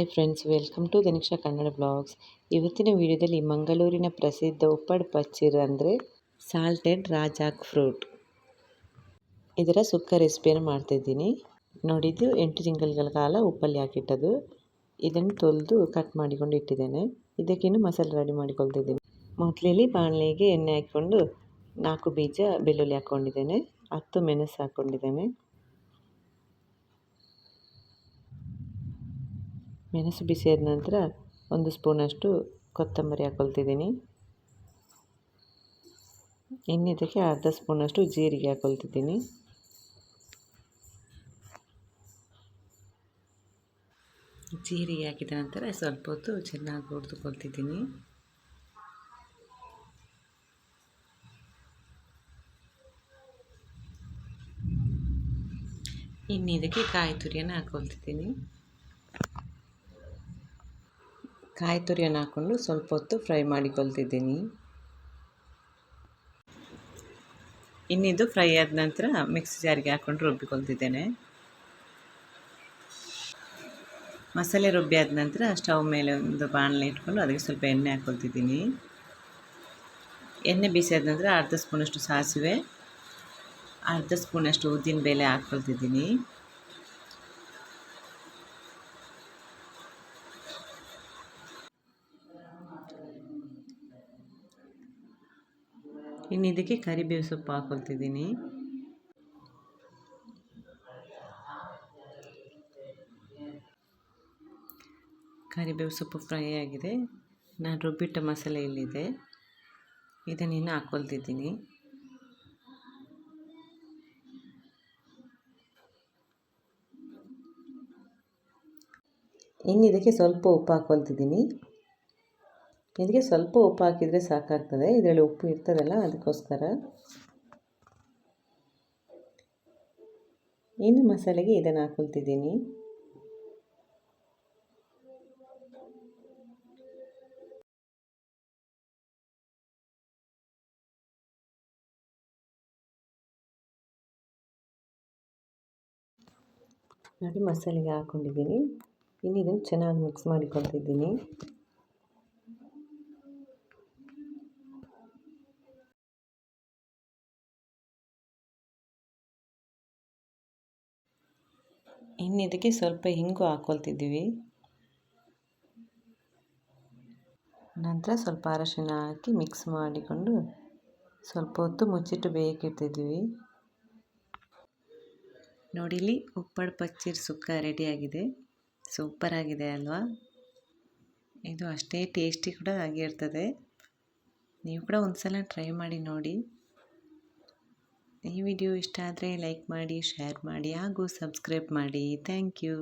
Hi friends, welcome to Dhaniksha Kannada blogs. ಇವತ್ತಿನ ವಿಡಿಯೋದಲ್ಲಿ ಮಂಗಳೂರಿನ ಪ್ರಸಿದ್ಧ ಉಪ್ಪಡ್ ಪಚ್ಚೀರ್ ಅಂದರೆ ಸಾಲ್ಟೆಡ್ ರಾಜಾಕ್ ಫ್ರೂಟ್, ಇದರ ಸುಕ್ಕ ರೆಸಿಪಿಯನ್ನು ಮಾಡ್ತಾಯಿದ್ದೀನಿ. ನೋಡಿದ್ದು 8 ತಿಂಗಳ ಕಾಲ ಉಪ್ಪಲ್ಲಿ ಹಾಕಿಟ್ಟದು. ಇದನ್ನು ತೊಳೆದು ಕಟ್ ಮಾಡಿಕೊಂಡು ಇಟ್ಟಿದ್ದೇನೆ. ಇದಕ್ಕಿನ್ನು ಮಸಾಲೆ ರೆಡಿ ಮಾಡಿಕೊಳ್ತಿದ್ದೀನಿ. ಮೊದಲಲ್ಲಿ ಬಾಣಲೆಗೆ ಎಣ್ಣೆ ಹಾಕ್ಕೊಂಡು 4 ಬೀಜ ಬೆಳ್ಳುಳ್ಳಿ ಹಾಕ್ಕೊಂಡಿದ್ದೇನೆ, 10 ಮೆಣಸು ಹಾಕ್ಕೊಂಡಿದ್ದೇನೆ. ಮೆಣಸು ಬಿಸಿಯಾದ ನಂತರ 1 ಸ್ಪೂನಷ್ಟು ಕೊತ್ತಂಬರಿ ಹಾಕ್ಕೊಳ್ತಿದ್ದೀನಿ. ಇನ್ನು ಇದಕ್ಕೆ ಅರ್ಧ ಸ್ಪೂನಷ್ಟು ಜೀರಿಗೆ ಹಾಕ್ಕೊಳ್ತಿದ್ದೀನಿ. ಜೀರಿಗೆ ಹಾಕಿದ ನಂತರ ಸ್ವಲ್ಪ ಹೊತ್ತು ಚೆನ್ನಾಗಿ ಹುರಿದುಕೊಳ್ತಿದ್ದೀನಿ. ಇನ್ನು ಇದಕ್ಕೆ ಕಾಯಿ ತುರಿಯನ್ನು ಹಾಕ್ಕೊಳ್ತಿದ್ದೀನಿ. ಕಾಯಿ ತುರಿಯನ್ನು ಹಾಕ್ಕೊಂಡು ಸ್ವಲ್ಪ ಹೊತ್ತು ಫ್ರೈ ಮಾಡಿಕೊಳ್ತಿದ್ದೀನಿ. ಇನ್ನಿದು ಫ್ರೈ ಆದ ನಂತರ ಮಿಕ್ಸಿ ಜಾರಿಗೆ ಹಾಕ್ಕೊಂಡು ರುಬ್ಬಿಕೊಳ್ತಿದ್ದೇನೆ. ಮಸಾಲೆ ರುಬ್ಬಿ ಆದ ನಂತರ ಸ್ಟವ್ ಮೇಲೆ ಒಂದು ಬಾಣಲೆ ಇಟ್ಕೊಂಡು ಅದಕ್ಕೆ ಸ್ವಲ್ಪ ಎಣ್ಣೆ ಹಾಕ್ಕೊಳ್ತಿದ್ದೀನಿ. ಎಣ್ಣೆ ಬಿಸಿ ಆದ ನಂತರ ಅರ್ಧ ಸ್ಪೂನಷ್ಟು ಸಾಸಿವೆ, ಅರ್ಧ ಸ್ಪೂನಷ್ಟು ಉದ್ದಿನ ಬೇಳೆ ಹಾಕ್ಕೊಳ್ತಿದ್ದೀನಿ. ಇನ್ನು ಇದಕ್ಕೆ ಕರಿಬೇವು ಸೊಪ್ಪು ಹಾಕ್ಕೊಳ್ತಿದ್ದೀನಿ. ಕರಿಬೇವು ಸೊಪ್ಪು ಫ್ರೈ ಆಗಿದೆ. ನಾನು ರುಬ್ಬಿಟ್ಟ ಮಸಾಲೆ ಇಲ್ಲಿದೆ, ಇದನ್ನು ಹಾಕ್ಕೊಳ್ತಿದ್ದೀನಿ. ಇನ್ನು ಇದಕ್ಕೆ ಸ್ವಲ್ಪ ಉಪ್ಪು ಹಾಕ್ಕೊಳ್ತಿದ್ದೀನಿ. ಇದಕ್ಕೆ ಸ್ವಲ್ಪ ಉಪ್ಪು ಹಾಕಿದರೆ ಸಾಕಾಗ್ತದೆ, ಇದರಲ್ಲಿ ಉಪ್ಪು ಇರ್ತದಲ್ಲ ಅದಕ್ಕೋಸ್ಕರ. ಇನ್ನು ಮಸಾಲೆಗೆ ಇದನ್ನು ಹಾಕ್ಕೊಳ್ತಿದ್ದೀನಿ. ನೋಡಿ, ಮಸಾಲೆಗೆ ಹಾಕ್ಕೊಂಡಿದ್ದೀನಿ. ಇನ್ನು ಇದನ್ನು ಚೆನ್ನಾಗಿ ಮಿಕ್ಸ್ ಮಾಡಿಕೊಳ್ತಿದ್ದೀನಿ. ಇನ್ನು ಇದಕ್ಕೆ ಸ್ವಲ್ಪ ಹಿಂಗು ಹಾಕ್ಕೊಳ್ತಿದ್ದೀವಿ. ನಂತರ ಸ್ವಲ್ಪ ಅರಶಿನ ಹಾಕಿ ಮಿಕ್ಸ್ ಮಾಡಿಕೊಂಡು ಸ್ವಲ್ಪ ಹೊತ್ತು ಮುಚ್ಚಿಟ್ಟು ಬೇಯಕ್ಕಿಡ್ತಿದ್ದೀವಿ. ನೋಡಿ, ಇಲ್ಲಿ ಉಪ್ಪಡ್ ಪಚ್ಚೀರ್ ಸುಕ್ಕ ರೆಡಿಯಾಗಿದೆ. ಸೂಪರ್ ಆಗಿದೆ ಅಲ್ವಾ? ಇದು ಅಷ್ಟೇ ಟೇಸ್ಟಿ ಕೂಡ ಆಗಿರ್ತದೆ. ನೀವು ಕೂಡ ಒಂದ್ಸಲ ಟ್ರೈ ಮಾಡಿ ನೋಡಿ. ಈ ವಿಡಿಯೋ ಇಷ್ಟ ಆದರೆ ಲೈಕ್ ಮಾಡಿ, ಶೇರ್ ಮಾಡಿ ಹಾಗೂ ಸಬ್ಸ್ಕ್ರೈಬ್ ಮಾಡಿ. Thank you.